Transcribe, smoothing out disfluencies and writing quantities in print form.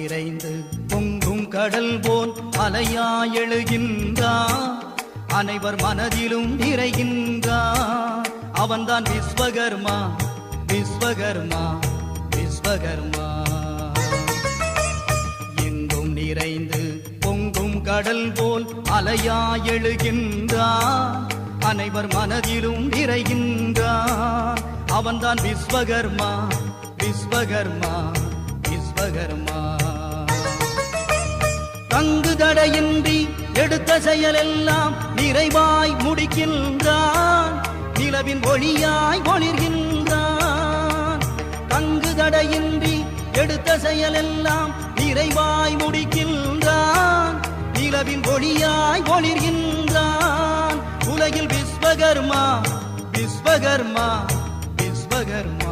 நிறைந்து பொங்கும் கடல் போல் அலையாய் எழுகின்றான், அனைவர் மனதிலும் நிறைகின்றான். அவன்தான் விஸ்வகர்மா விஸ்வகர்மா விஸ்வகர்மா. எங்கும் நிறைந்து பொங்கும் கடல் போல் அலையாய் எழுகின்றான், அனைவர் மனதிலும் நிறைகின்றான். அவன்தான் விஸ்வகர்மா விஸ்வகர்மா விஸ்வகர்மா. தங்கு தடையின்றி எடுத்த செயலெல்லாம் நிறைவாய் முடிக்கின்றான், நிலவின் ஒளியாய் ஒளிர்கின்றான். தங்கு தடையின்றி எடுத்த செயலெல்லாம் நிறைவாய் முடிக்கின்றான், நிலவின் ஒளியாய் ஒளிர்கின்றான். உலகில் விஸ்வகர்மா விஸ்வகர்மா விஸ்வகர்மா.